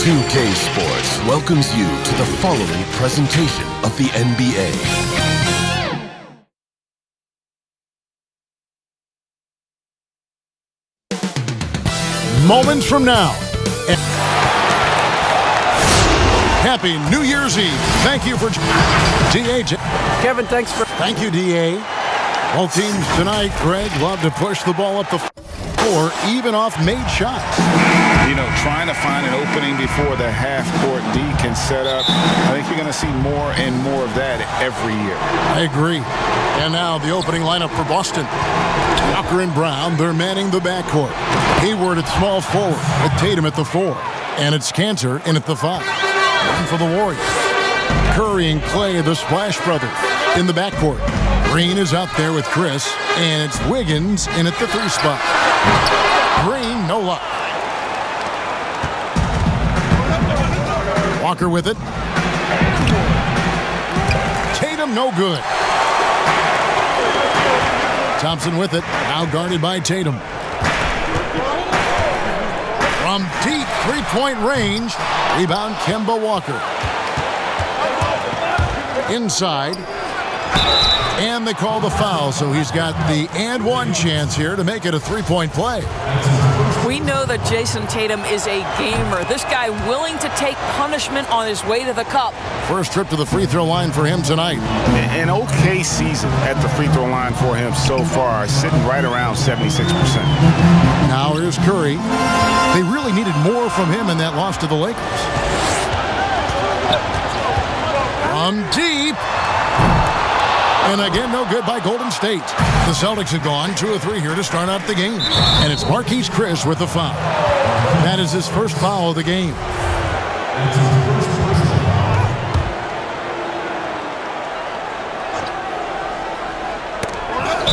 2K Sports welcomes you to the following presentation of the NBA. Moments from now. Happy New Year's Eve. Thank you for DA. Kevin, thanks for... Thank you, DA. Both teams tonight, Greg, love to push the ball up the floor, even off made shots. You know, trying to find an opening before the half-court D can set up. I think you're going to see more and more of that every year. I agree. And now the opening lineup for Boston. Walker and Brown, they're manning the backcourt. Hayward at small forward, with Tatum at the 4. And it's Cantor in at the 5. And for the Warriors, Curry and Clay, the Splash Brothers, in the backcourt. Green is out there with Chris, and it's Wiggins in at the 3 spot. Green, no luck. Walker with it. Tatum, no good. Thompson with it, now guarded by Tatum. From deep three-point range, rebound Kemba Walker. Inside. And they call the foul, so he's got the and one chance here to make it a three-point play. We know that Jayson Tatum is a gamer. This guy willing to take punishment on his way to the cup. First trip to the free throw line for him tonight. An okay season at the free throw line for him so far, sitting right around 76%. Now here's Curry. They really needed more from him in that loss to the Lakers. From deep. And again, no good by Golden State. The Celtics have gone 2 of 3 here to start out the game. And it's Marquise Chris with the foul. That is his first foul of the game.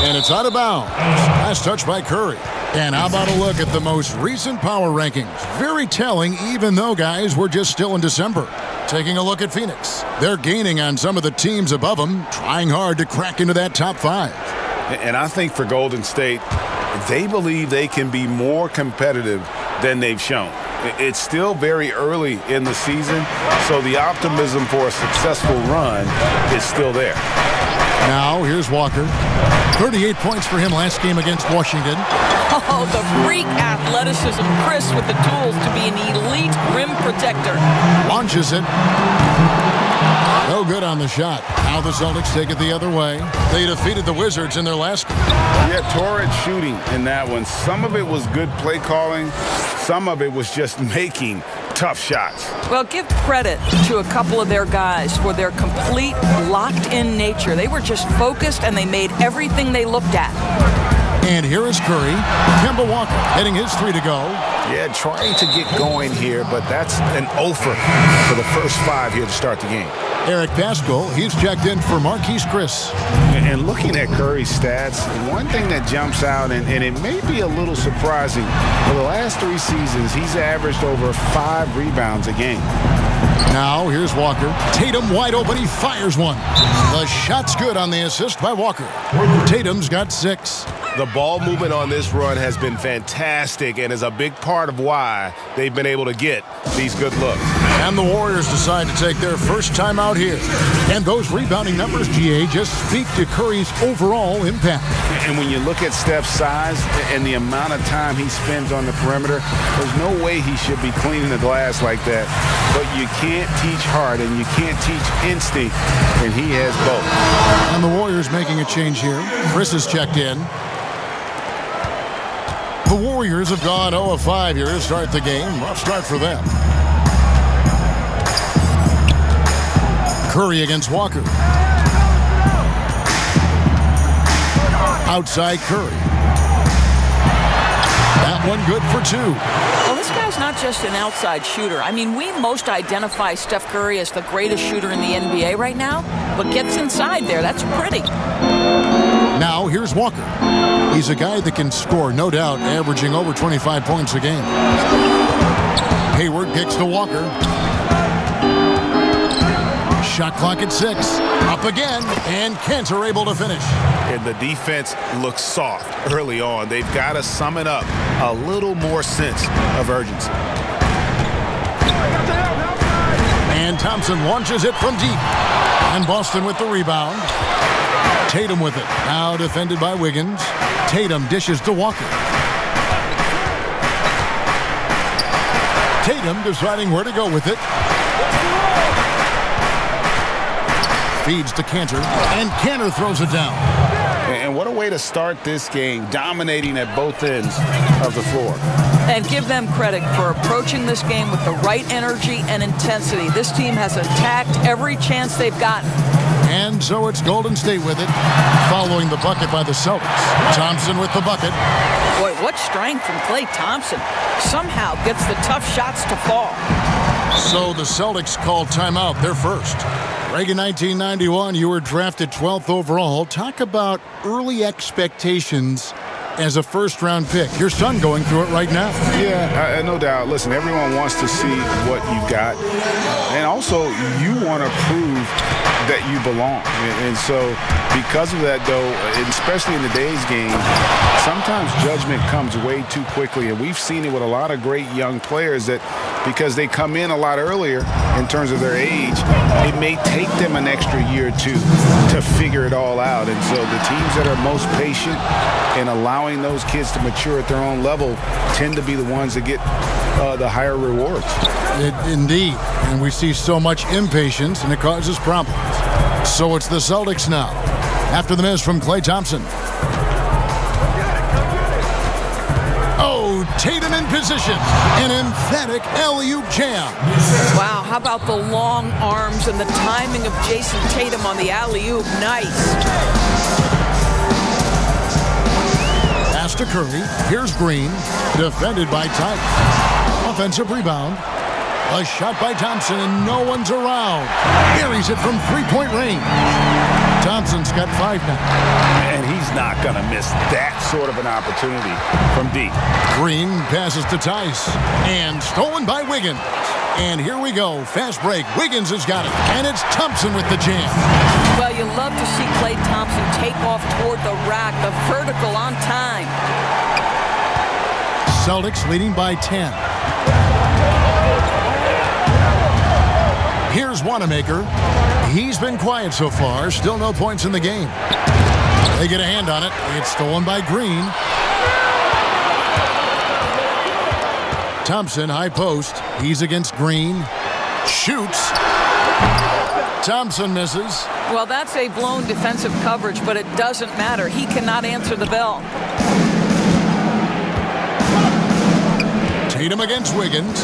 And it's out of bounds. Last touch by Curry. And how about a look at the most recent power rankings? Very telling, even though, guys, we're just still in December. Taking a look at Phoenix. They're gaining on some of the teams above them, trying hard to crack into that top 5. And I think for Golden State, they believe they can be more competitive than they've shown. It's still very early in the season, so the optimism for a successful run is still there. Now, here's Walker. 38 points for him last game against Washington. Oh, the freak athleticism. Chris with the tools to be an elite rim protector. Launches it. No good on the shot. Now the Celtics take it the other way. They defeated the Wizards in their last game. Yeah, torrid shooting in that one. Some of it was good play calling. Some of it was just making tough shots. Well, give credit to a couple of their guys for their complete locked-in nature. They were just focused, and they made everything they looked at. And here is Curry. Kemba Walker hitting his 3 to go. Yeah, trying to get going here, but that's an offer for the first 5 here to start the game. Eric Pascal, he's checked in for Marquise Chris. And looking at Curry's stats, one thing that jumps out, and it may be a little surprising, for the last 3 seasons, he's averaged over 5 rebounds a game. Now, here's Walker. Tatum wide open. He fires one. The shot's good on the assist by Walker. Tatum's got 6. The ball movement on this run has been fantastic and is a big part of why they've been able to get these good looks. And the Warriors decide to take their first time out here. And those rebounding numbers, GA, just speak to Curry's overall impact. And when you look at Steph's size and the amount of time he spends on the perimeter, there's no way he should be cleaning the glass like that. But you can't teach heart and you can't teach instinct, and he has both. And the Warriors making a change here. Chris is checked in. The Warriors have gone 0 of 5 here to start the game. Rough start for them. Curry against Walker. Outside Curry. That one good for 2. Well, this guy's not just an outside shooter. I mean, we most identify Steph Curry as the greatest shooter in the NBA right now, but gets inside there. That's pretty. Now, here's Walker. He's a guy that can score, no doubt, averaging over 25 points a game. Hayward kicks to Walker. Shot clock at 6. Up again, and Cantor able to finish. And the defense looks soft early on. They've got to summon up a little more sense of urgency. Thompson launches it from deep. And Boston with the rebound. Tatum with it. Now defended by Wiggins. Tatum dishes to Walker. Tatum deciding where to go with it. Feeds to Cantor, and Cantor throws it down. And what a way to start this game, dominating at both ends of the floor. And give them credit for approaching this game with the right energy and intensity. This team has attacked every chance they've gotten. And so it's Golden State with it, following the bucket by the Celtics. Thompson with the bucket. Boy, what strength from Klay Thompson. Somehow gets the tough shots to fall. So the Celtics called timeout. They're first. Reagan, 1991, you were drafted 12th overall. Talk about early expectations as a first-round pick. Your son going through it right now. Yeah, no doubt. Listen, everyone wants to see what you've got. And also, you want to prove that you belong. And so because of that, though, especially in today's game, sometimes judgment comes way too quickly. And we've seen it with a lot of great young players that because they come in a lot earlier in terms of their age, it may take them an extra year or two to figure it all out. And so the teams that are most patient in allowing those kids to mature at their own level tend to be the ones that get the higher rewards. Indeed. And we see so much impatience, and it causes problems. So it's the Celtics now. After the miss from Klay Thompson. Oh, Tatum in position. An emphatic alley-oop jam. Wow, how about the long arms and the timing of Jayson Tatum on the alley-oop? Nice. Pass to Curry. Here's Green. Defended by Tice. Offensive rebound. A shot by Thompson, and no one's around. Buries it from three-point range. Thompson's got 5 now. And he's not going to miss that sort of an opportunity from deep. Green passes to Tice. And stolen by Wiggins. And here we go. Fast break. Wiggins has got it. And it's Thompson with the jam. Well, you love to see Klay Thompson take off toward the rack, the vertical on time. Celtics leading by 10. Here's Wanamaker. He's been quiet so far. Still no points in the game. They get a hand on it. It's stolen by Green. Thompson, high post. He's against Green. Shoots. Thompson misses. Well, that's a blown defensive coverage, but it doesn't matter. He cannot answer the bell. Tatum against Wiggins.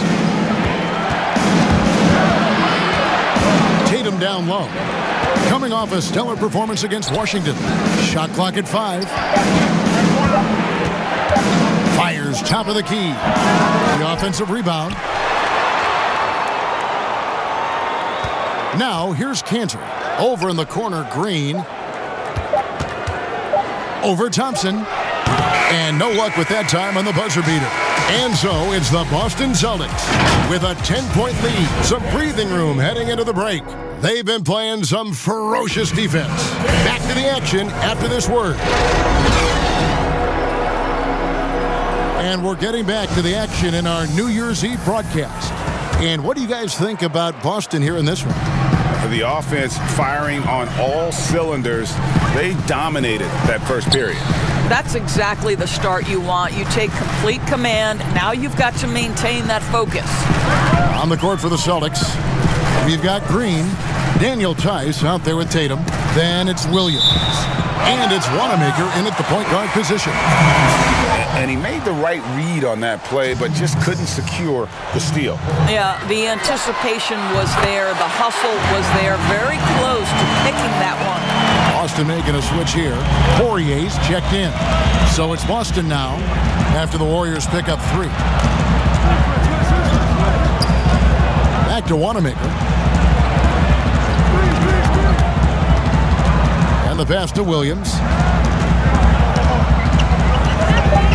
Tatum down low. Coming off a stellar performance against Washington. Shot clock at 5. Fires top of the key. The offensive rebound. Now here's Cantor. Over in the corner, Green. Over Thompson. And no luck with that time on the buzzer beater. And so it's the Boston Celtics with a 10-point lead. Some breathing room heading into the break. They've been playing some ferocious defense. Back to the action after this word. And we're getting back to the action in our New Year's Eve broadcast. And what do you guys think about Boston here in this one? The offense firing on all cylinders. They dominated that first period. That's exactly the start you want. You take complete command. Now you've got to maintain that focus. On the court for the Celtics, we've got Green, Daniel Tice out there with Tatum. Then it's Williams. And it's Wanamaker in at the point guard position. And he made the right read on that play, but just couldn't secure the steal. Yeah, the anticipation was there. The hustle was there. Very close to picking that one. Boston making a switch here. Poirier's checked in. So it's Boston now after the Warriors pick up 3. Back to Wanamaker. And the pass to Williams.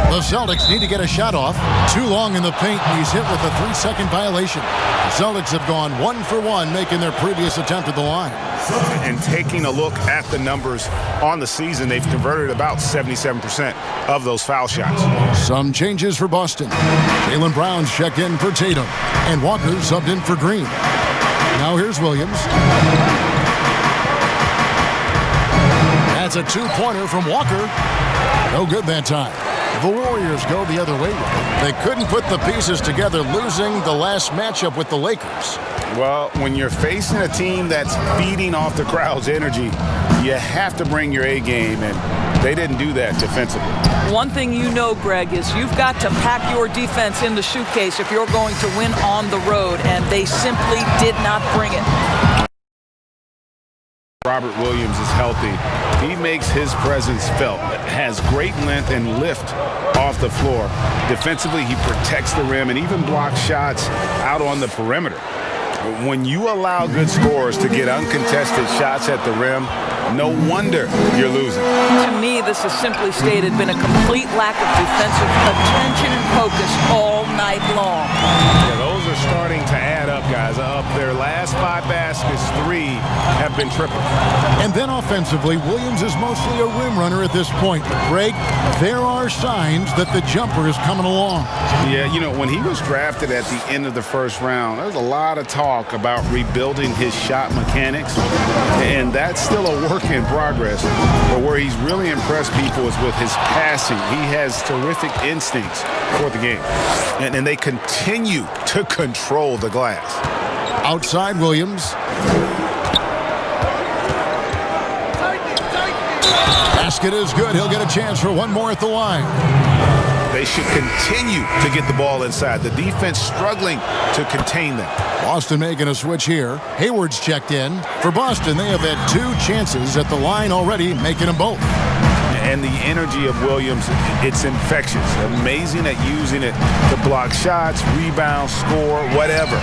The Celtics need to get a shot off. Too long in the paint, and he's hit with a 3-second violation. The Celtics have gone 1 for 1, making their previous attempt at the line. And taking a look at the numbers on the season, they've converted about 77% of those foul shots. Some changes for Boston. Jaylen Brown's checked in for Tatum, and Walker subbed in for Green. Now here's Williams. That's a two-pointer from Walker. No good that time. The Warriors go the other way. They couldn't put the pieces together, losing the last matchup with the Lakers. Well, when you're facing a team that's feeding off the crowd's energy, you have to bring your A game, and they didn't do that defensively. One thing you know, Greg, is you've got to pack your defense in the suitcase if you're going to win on the road, and they simply did not bring it. Robert Williams is healthy. He makes his presence felt, has great length and lift off the floor. Defensively, he protects the rim and even blocks shots out on the perimeter. When you allow good scorers to get uncontested shots at the rim, no wonder you're losing. To me, this has simply stated been a complete lack of defensive attention and focus all night long. Yeah, those are starting to add up, guys. Up their last 5 baskets, 3 have been triple. And then offensively, Williams is mostly a rim runner at this point. Greg, there are signs that the jumper is coming along. Yeah, you know, when he was drafted at the end of the first round, there was a lot of talk about rebuilding his shot mechanics, and that's still a work in progress. But where he's really impressed people is with his passing. He has terrific instincts for the game, and they continue to control the glass. Outside Williams. Basket is good. He'll get a chance for one more at the line. They should continue to get the ball inside. The defense struggling to contain them. Boston making a switch here. Hayward's checked in. For Boston, they have had 2 chances at the line already, making them both. And the energy of Williams, it's infectious. Amazing at using it to block shots, rebound, score, whatever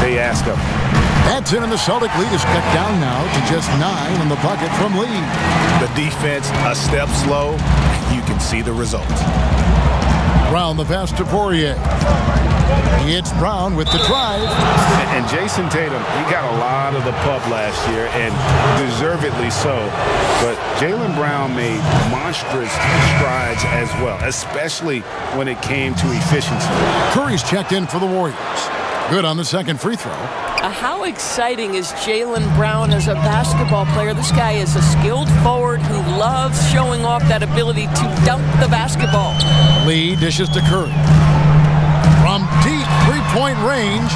they ask of him. That's in, and the Celtic lead is cut down now to just 9 on the bucket from Lee. The defense a step slow, and you can see the results. Brown the pass to Poirier. He hits Brown with the drive. And Jayson Tatum, he got a lot of the pub last year, and deservedly so. But Jaylen Brown made monstrous strides as well, especially when it came to efficiency. Curry's checked in for the Warriors. Good on the second free throw. How exciting is Jaylen Brown as a basketball player? This guy is a skilled forward who loves showing off that ability to dunk the basketball. Lee dishes to Curry. From deep three-point range,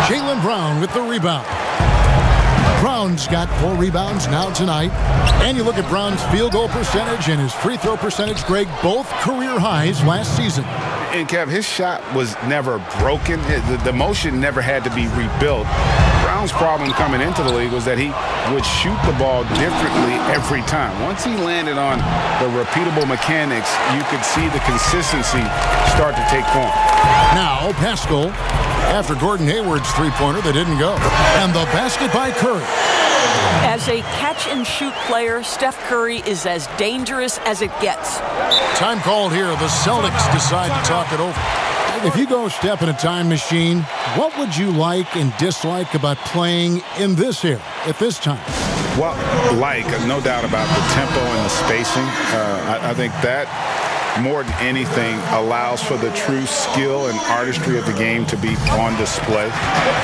Jaylen Brown with the rebound. Brown's got 4 rebounds now tonight. And you look at Brown's field goal percentage and his free throw percentage, Greg, both career highs last season. And, Kev, his shot was never broken. The motion never had to be rebuilt. Brown's problem coming into the league was that he would shoot the ball differently every time. Once he landed on the repeatable mechanics, you could see the consistency start to take form. Now, Pascal, after Gordon Hayward's three-pointer that didn't go. And the basket by Curry. As a catch-and-shoot player, Steph Curry is as dangerous as it gets. Time called here. The Celtics decide to talk it over. If you go step in a time machine, what would you like and dislike about playing in this era at this time? Well, no doubt about the tempo and the spacing. I think that more than anything allows for the true skill and artistry of the game to be on display.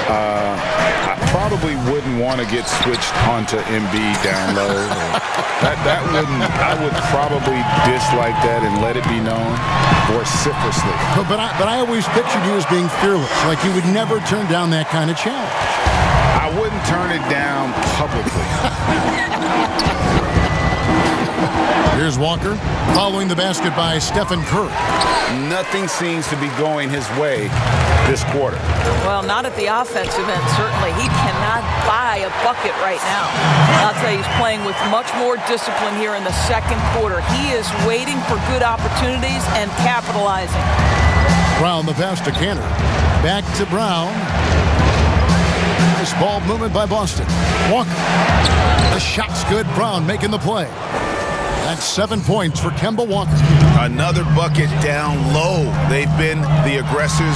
I probably wouldn't want to get switched onto Embiid down low. I would probably dislike that and let it be known vociferously. But I always pictured you as being fearless, like you would never turn down that kind of challenge. I wouldn't turn it down publicly. Here's Walker following the basket by Stephen Curry. Nothing seems to be going his way this quarter. Well, not at the offensive end, certainly. He cannot buy a bucket right now. I'll tell you, he's playing with much more discipline here in the second quarter. He is waiting for good opportunities and capitalizing. Brown the pass to Cantor. Back to Brown. Nice ball movement by Boston. Walker. The shot's good. Brown making the play. That's 7 points for Kemba Walker. Another bucket down low. They've been the aggressors,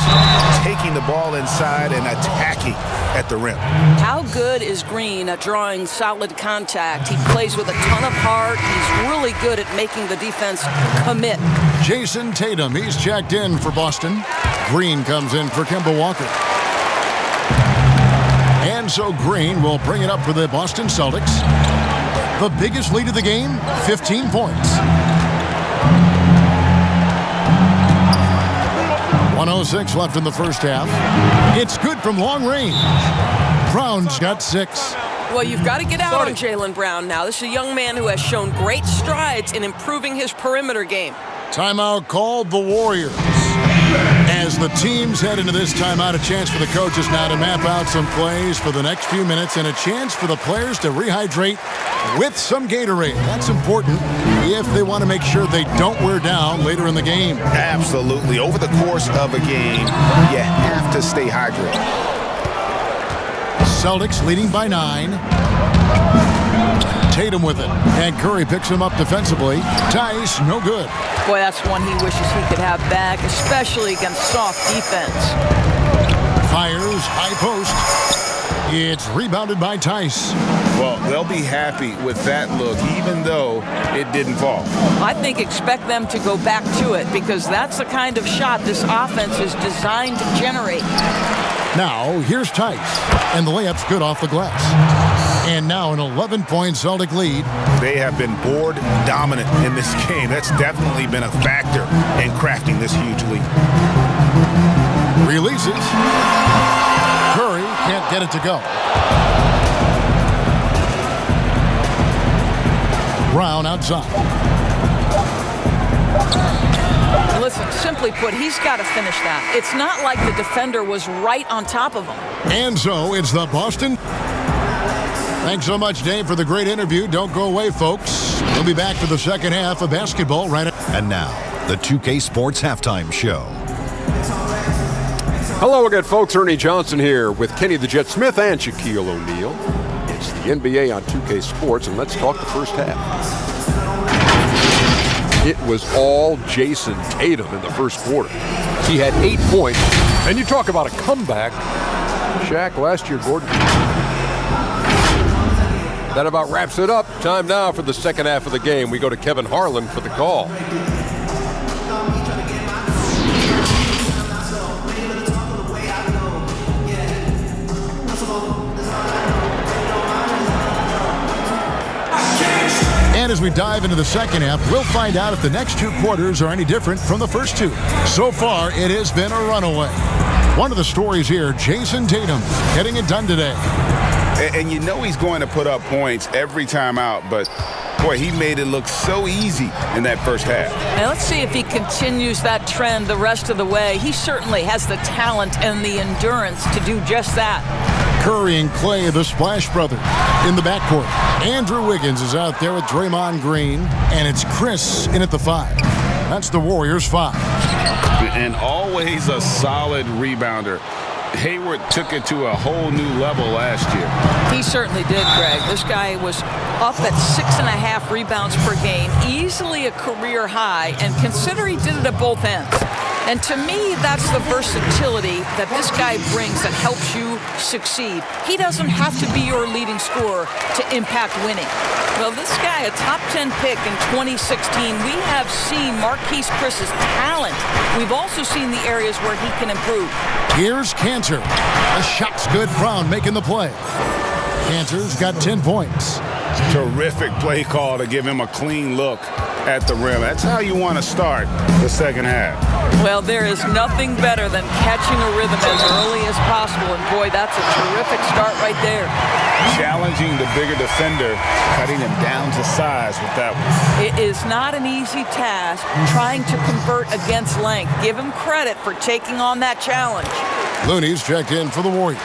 taking the ball inside and attacking at the rim. How good is Green at drawing solid contact? He plays with a ton of heart. He's really good at making the defense commit. Jayson Tatum, he's checked in for Boston. Green comes in for Kemba Walker. And And so Green will bring it up for the Boston Celtics. The biggest lead of the game, 15 points. 1:06 left in the first half. It's good from long range. Brown's got 6. Well, you've got to get out on Jaylen Brown now. This is a young man who has shown great strides in improving his perimeter game. Timeout called the Warriors. As the teams head into this timeout, a chance for the coaches now to map out some plays for the next few minutes and a chance for the players to rehydrate with some Gatorade. That's important if they want to make sure they don't wear down later in the game. Absolutely. Over the course of a game, you have to stay hydrated. Celtics leading by 9. Tatum with it. And Curry picks him up defensively. Tice, no good. Boy, that's one he wishes he could have back, especially against soft defense. Fires, high post. It's rebounded by Tice. Well, they'll be happy with that look, even though it didn't fall. I think expect them to go back to it because that's the kind of shot this offense is designed to generate. Now, here's Tice. And the layup's good off the glass. And now an 11-point Celtic lead. They have been board dominant in this game. That's definitely been a factor in crafting this huge lead. Releases. Curry can't get it to go. Brown outside. Listen, simply put, he's got to finish that. It's not like the defender was right on top of him. And so it's the Boston. Thanks so much, Dave, for the great interview. Don't go away, folks. We'll be back for the second half of basketball right after. And now, the 2K Sports Halftime Show. Hello again, folks. Ernie Johnson here with Kenny the Jet Smith and Shaquille O'Neal. It's the NBA on 2K Sports, and let's talk the first half. It was all Jayson Tatum in the first quarter. He had 8 points. And you talk about a comeback. Shaq, last year, Gordon. That about wraps it up. Time now for the second half of the game. We go to Kevin Harlan for the call. And as we dive into the second half, we'll find out if the next 2 quarters are any different from the first 2. So far, it has been a runaway. One of the stories here, Jayson Tatum getting it done today. And you know he's going to put up points every time out, but boy, he made it look so easy in that first half. Now let's see if he continues that trend the rest of the way. He certainly has the talent and the endurance to do just that. Curry and Clay, the Splash Brothers, in the backcourt. Andrew Wiggins is out there with Draymond Green, and it's Chris in at the 5. That's the Warriors' 5. And always a solid rebounder. Hayward took it to a whole new level last year. He certainly did, Greg. This guy was up at 6.5 rebounds per game, easily a career high, and consider he did it at both ends. And to me, that's the versatility that this guy brings that helps you succeed. He doesn't have to be your leading scorer to impact winning. Well, this guy, a top 10 pick in 2016, we have seen Marquise Chris's talent. We've also seen the areas where he can improve. Here's Cantor. The shot's good. Brown making the play. Cantor's got 10 points. Terrific play call to give him a clean look at the rim. That's how you want to start the second half. Well, there is nothing better than catching a rhythm as early as possible. And boy, that's a terrific start right there. Challenging the bigger defender, cutting him down to size with that one. It is not an easy task trying to convert against length. Give him credit for taking on that challenge. Looney's checked in for the Warriors.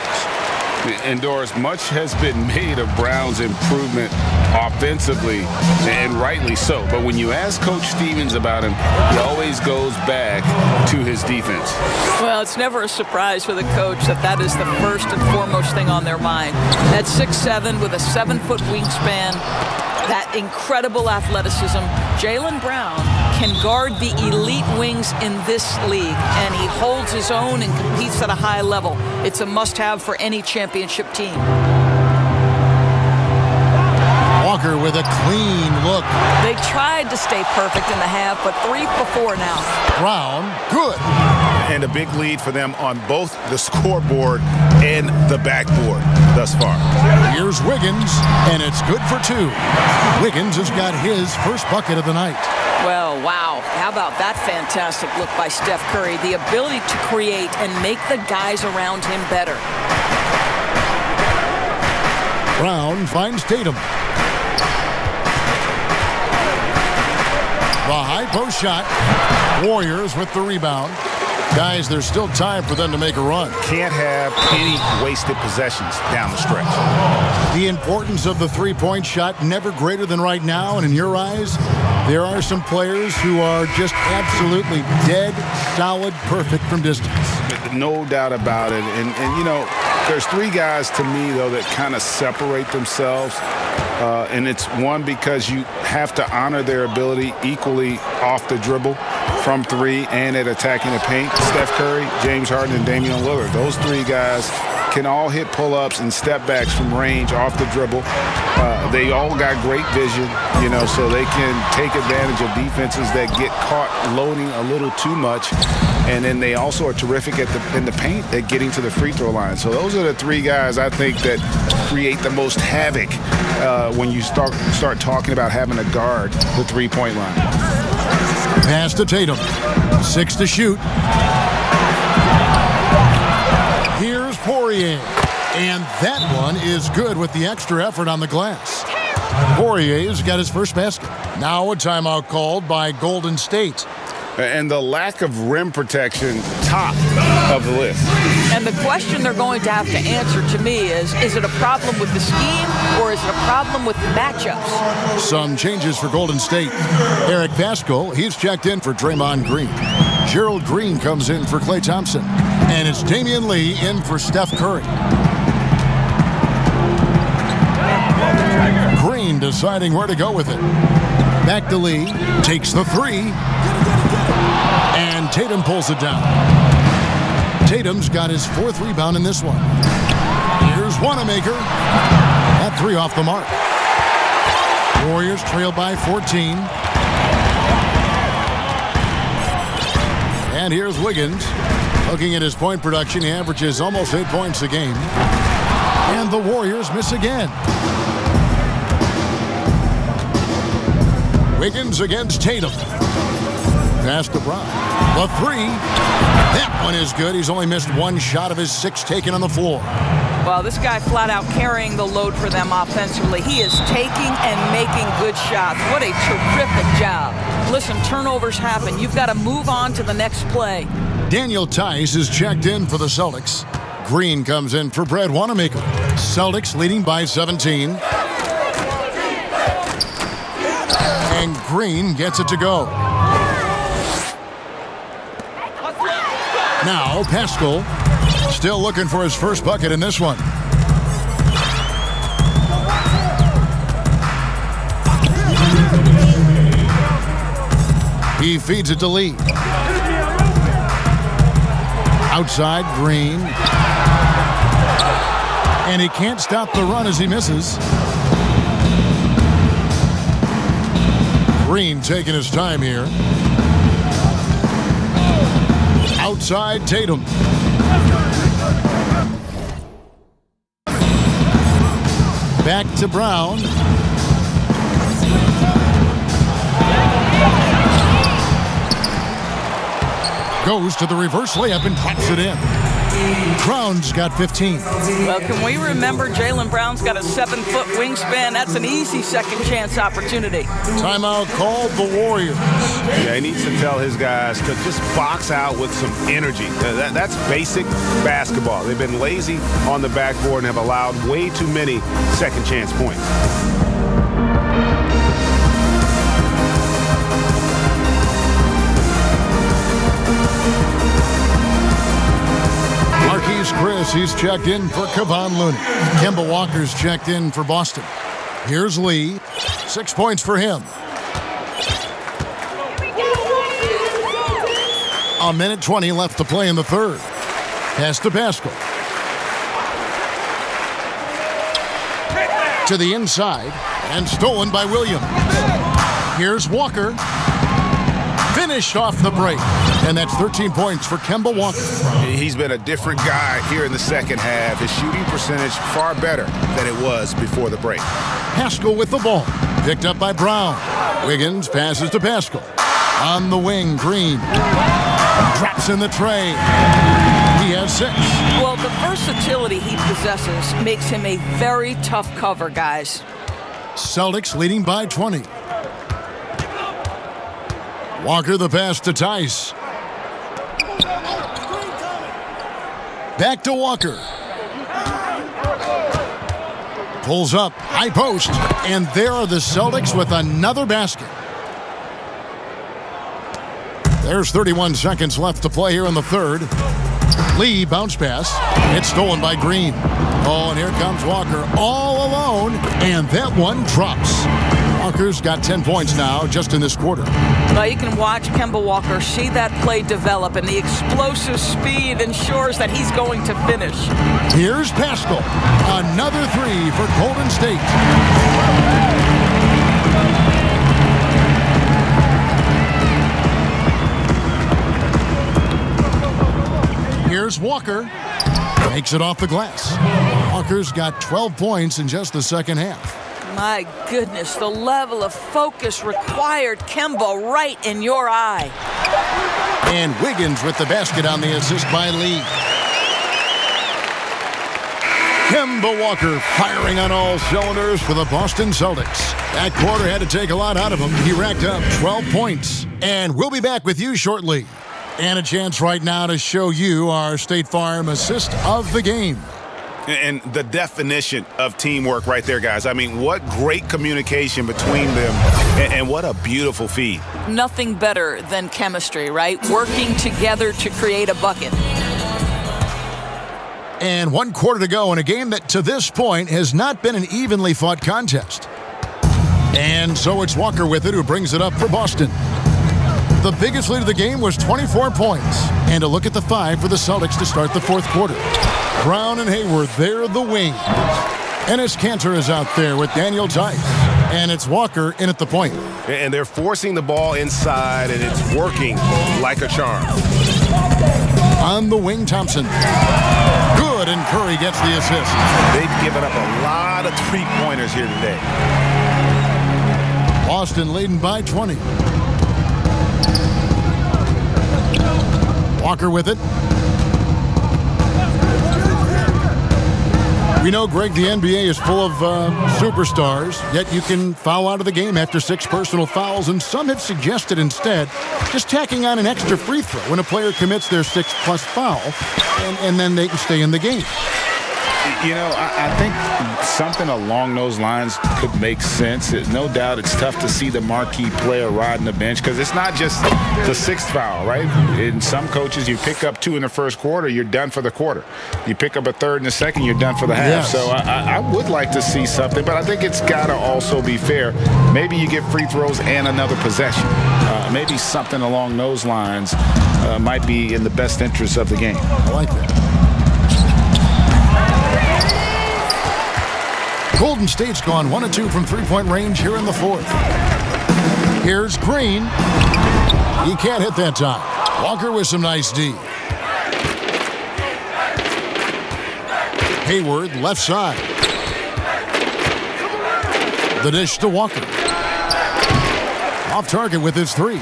And Doris, much has been made of Brown's improvement offensively, and rightly so. But when you ask Coach Stevens about him, he always goes back to his defense. Well, it's never a surprise for the coach that is the first and foremost thing on their mind. At 6'7" with a 7-foot wingspan, that incredible athleticism, Jaylen Brown can guard the elite wings in this league, and he holds his own and competes at a high level. It's a must-have for any championship team. Walker with a clean look. They tried to stay perfect in the half, but 3 for 4 now. Brown, good. And a big lead for them on both the scoreboard and the backboard. thus far. Here's Wiggins, and it's good for 2. Wiggins has got his first bucket of the night. Well, wow. How about that fantastic look by Steph Curry? The ability to create and make the guys around him better. Brown finds Tatum. The high post shot. Warriors with the rebound. Guys, there's still time for them to make a run. Can't have any wasted possessions down the stretch. The importance of the three-point shot never greater than right now, and in your eyes, there are some players who are just absolutely dead, solid, perfect from distance. No doubt about it. And you know, there's 3 guys to me, though, that kind of separate themselves. And it's one, because you have to honor their ability equally off the dribble, from 3 and at attacking the paint. Steph Curry, James Harden, and Damian Lillard. Those 3 guys can all hit pull-ups and step backs from range off the dribble. They all got great vision, you know, so they can take advantage of defenses that get caught loading a little too much. And then they also are terrific in the paint at getting to the free throw line. So those are the 3 guys I think that create the most havoc when you start talking about having to guard the three-point line. Pass to Tatum. 6 to shoot. Here's Poirier. And that one is good with the extra effort on the glass. Poirier's got his first basket. Now a timeout called by Golden State. And the lack of rim protection, top of the list. And the question they're going to have to answer to me is it a problem with the scheme or is it a problem with matchups? Some changes for Golden State. Eric Pascal, he's checked in for Draymond Green. Gerald Green comes in for Klay Thompson. And it's Damian Lee in for Steph Curry. Green deciding where to go with it. Back to Lee, takes the 3. And Tatum pulls it down. Tatum's got his 4th rebound in this one. Here's Wanamaker. That 3 off the mark. Warriors trail by 14. And here's Wiggins. Looking at his point production, he averages almost 8 points a game. And the Warriors miss again. Wiggins against Tatum. Pass to Brown. The 3. That one is good. He's only missed 1 shot of his 6 taken on the floor. Well, this guy flat out carrying the load for them offensively. He is taking and making good shots. What a terrific job. Listen, turnovers happen. You've got to move on to the next play. Daniel Tice is checked in for the Celtics. Green comes in for Brad Wanamaker. Celtics leading by 17. And Green gets it to go. Now Pascal still looking for his first bucket in this one. He feeds it to Lee. Outside, Green. And he can't stop the run as he misses. Green taking his time here. Outside, Tatum. Back to Brown. Goes to the reverse layup and pops it in. Brown's got 15. Well, can we remember Jaylen Brown's got a 7-foot wingspan? That's an easy second chance opportunity. Timeout called the Warriors. Yeah, he needs to tell his guys to just box out with some energy. That's basic basketball. They've been lazy on the backboard and have allowed way too many second chance points. Chris, he's checked in for Kevon Looney. Kemba Walker's checked in for Boston. Here's Lee. 6 points for him. A minute 20 left to play in the third. Pass to Pascal. To the inside and stolen by Williams. Here's Walker. Finished off the break. And that's 13 points for Kemba Walker. He's been a different guy here in the second half. His shooting percentage far better than it was before the break. Pascal with the ball. Picked up by Brown. Wiggins passes to Pascal. On the wing, Green. Drops in the tray. He has 6. Well, the versatility he possesses makes him a very tough cover, guys. Celtics leading by 20. Walker the pass to Tice. Back to Walker. Pulls up, high post, and there are the Celtics with another basket. There's 31 seconds left to play here in the third. Lee bounce pass. It's stolen by Green. Oh, and here comes Walker all alone, and that one drops. Walker's got 10 points now just in this quarter. Now you can watch Kemba Walker see that play develop, and the explosive speed ensures that he's going to finish. Here's Pascal. Another 3 for Golden State. Here's Walker. Makes it off the glass. Walker's got 12 points in just the second half. My goodness, the level of focus required. Kemba, right in your eye. And Wiggins with the basket on the assist by Lee. Kemba Walker firing on all cylinders for the Boston Celtics. That quarter had to take a lot out of him. He racked up 12 points. And we'll be back with you shortly. And a chance right now to show you our State Farm assist of the game. And the definition of teamwork right there, guys. I mean, what great communication between them, and what a beautiful feed. Nothing better than chemistry, right? Working together to create a bucket. And 1 quarter to go in a game that to this point has not been an evenly fought contest. And so it's Walker with it who brings it up for Boston. The biggest lead of the game was 24 points. And a look at the 5 for the Celtics to start the fourth quarter. Brown and Hayward, they're the wings. Enes Kanter is out there with Daniel Tice. And it's Walker in at the point. And they're forcing the ball inside, and it's working like a charm. On the wing, Thompson. Good, and Curry gets the assist. They've given up a lot of three-pointers here today. Boston leading by 20. Walker with it. We know, Greg, the NBA is full of superstars, yet you can foul out of the game after 6 personal fouls, and some have suggested instead just tacking on an extra free throw when a player commits their 6th+ foul, and then they can stay in the game. You know, I think something along those lines could make sense. No doubt it's tough to see the marquee player riding the bench because it's not just the 6th foul, right? In some coaches, you pick up 2 in the first quarter, you're done for the quarter. You pick up a 3rd in the second, you're done for the half. Yes. So I would like to see something, but I think it's got to also be fair. Maybe you get free throws and another possession. Maybe something along those lines might be in the best interest of the game. I like that. Golden State's gone 1 of 2 from three-point range here in the fourth. Here's Green. He can't hit that time. Walker with some nice D. Hayward, left side. The dish to Walker. Off target with his 3.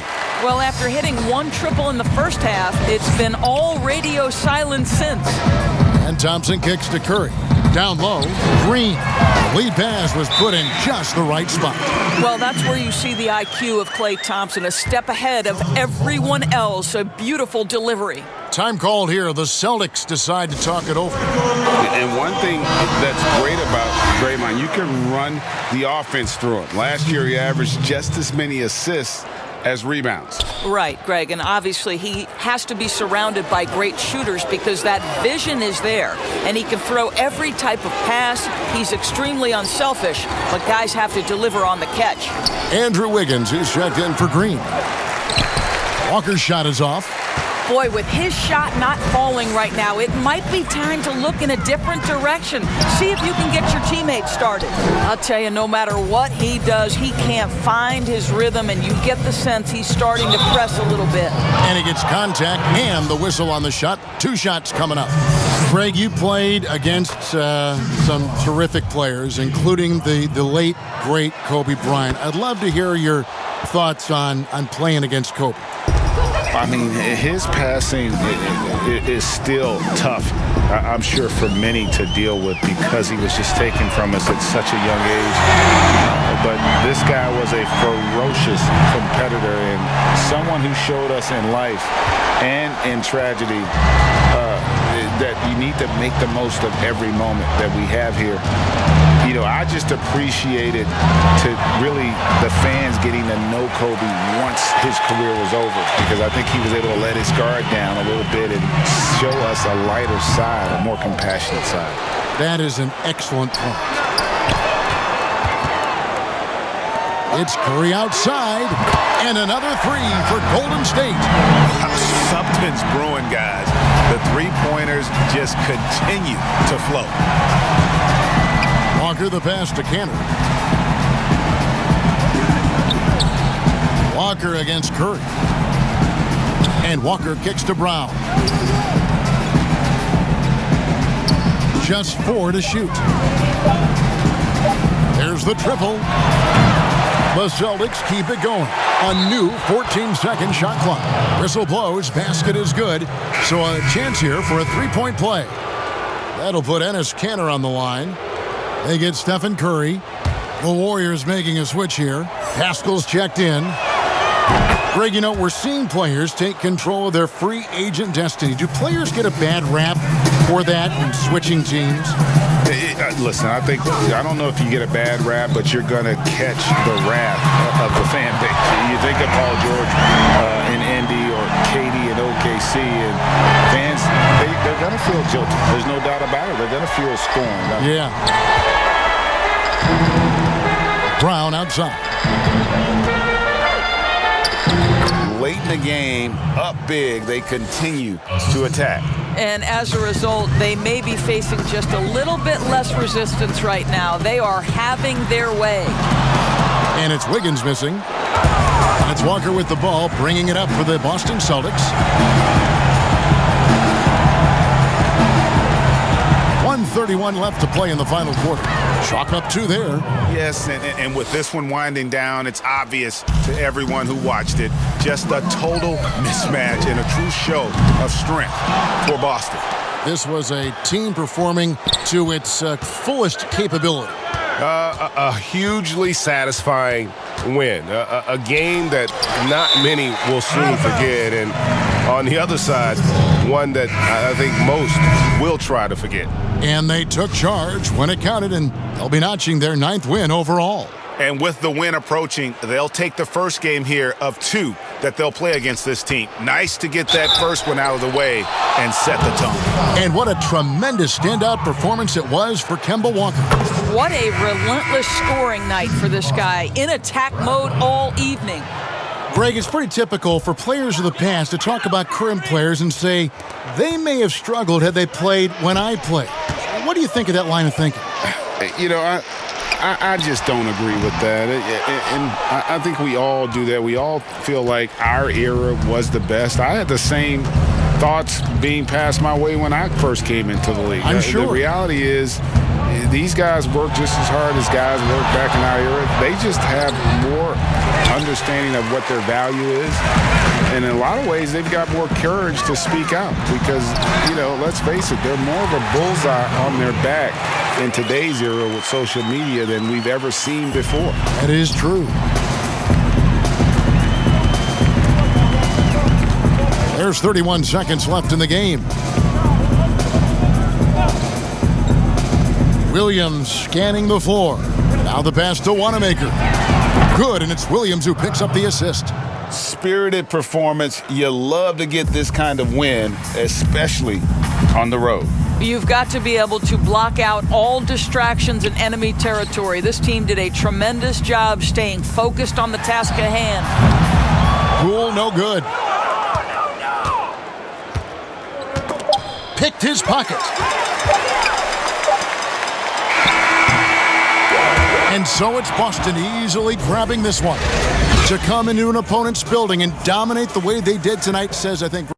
Well, after hitting 1 triple in the first half, it's been all radio silence since. And Thompson kicks to Curry. Down low, Green. Lead pass was put in just the right spot. Well, that's where you see the IQ of Klay Thompson, a step ahead of everyone else. A beautiful delivery. Time called here. The Celtics decide to talk it over. And one thing that's great about Draymond, you can run the offense through him. Last year, he averaged just as many assists as rebounds. Right, Greg, and obviously he has to be surrounded by great shooters because that vision is there, and he can throw every type of pass. He's extremely unselfish, but guys have to deliver on the catch. Andrew Wiggins is checked in for Green. Walker's shot is off. Boy, with his shot not falling right now, it might be time to look in a different direction. See if you can get your teammates started. I'll tell you, no matter what he does, he can't find his rhythm, and you get the sense he's starting to press a little bit. And he gets contact and the whistle on the shot. 2 shots coming up. Greg, you played against some terrific players, including the late, great Kobe Bryant. I'd love to hear your thoughts on playing against Kobe. I mean, his passing is still tough, I'm sure, for many to deal with because he was just taken from us at such a young age. But this guy was a ferocious competitor and someone who showed us in life and in tragedy that you need to make the most of every moment that we have here. You know, I just appreciated really the fans getting to know Kobe once his career was over, because I think he was able to let his guard down a little bit and show us a lighter side, a more compassionate side. That is an excellent point. It's Curry outside, and another 3 for Golden State. Something's brewing, guys. The three-pointers just continue to flow. Walker the pass to Canner. Walker against Curry. And Walker kicks to Brown. Just 4 to shoot. There's the triple. The Celtics keep it going. A new 14-second shot clock. Whistle blows, basket is good. So a chance here for a 3-point play. That'll put Enes Kanter on the line. They get Stephen Curry. The Warriors making a switch here. Pascal's checked in. Greg, you know, we're seeing players take control of their free agent destiny. Do players get a bad rap for that in switching teams? Listen, I don't know if you get a bad rap, but you're going to catch the wrath of the fan base. You think of Paul George in Indy or Katie in OKC, and fans, they're going to feel guilty. There's no doubt about it. They're going to feel scorned. Yeah. Brown outside. Late in the game, up big, they continue to attack. And as a result, they may be facing just a little bit less resistance right now. They are having their way. And it's Wiggins missing. And it's Walker with the ball, bringing it up for the Boston Celtics. 1:31 left to play in the final quarter. Chalk up 2 there. Yes, and with this one winding down, it's obvious to everyone who watched it. Just a total mismatch and a true show of strength for Boston. This was a team performing to its fullest capability. A hugely satisfying win. A game that not many will soon forget. And on the other side, one that I think most will try to forget. And they took charge when it counted, and they'll be notching their 9th win overall. And with the win approaching, they'll take the first game here of 2 that they'll play against this team. Nice to get that first one out of the way and set the tone. And what a tremendous standout performance it was for Kemba Walker. What a relentless scoring night for this guy. In attack mode all evening. Greg, it's pretty typical for players of the past to talk about current players and say they may have struggled had they played when I played. What do you think of that line of thinking? You know, I just don't agree with that. And I think we all do that. We all feel like our era was the best. I had the same thoughts being passed my way when I first came into the league. I'm sure. The reality is these guys work just as hard as guys worked back in our era. They just have more understanding of what their value is. And in a lot of ways, they've got more courage to speak out because, you know, let's face it, they're more of a bullseye on their back in today's era with social media than we've ever seen before. That is true. There's 31 seconds left in the game. Williams scanning the floor. Now the pass to Wanamaker. Good, and it's Williams who picks up the assist. Spirited performance. You love to get this kind of win, especially on the road. You've got to be able to block out all distractions in enemy territory. This team did a tremendous job staying focused on the task at hand. Rule no good. picked his pocket. And so it's Boston easily grabbing this one. To come into an opponent's building and dominate the way they did tonight says, I think...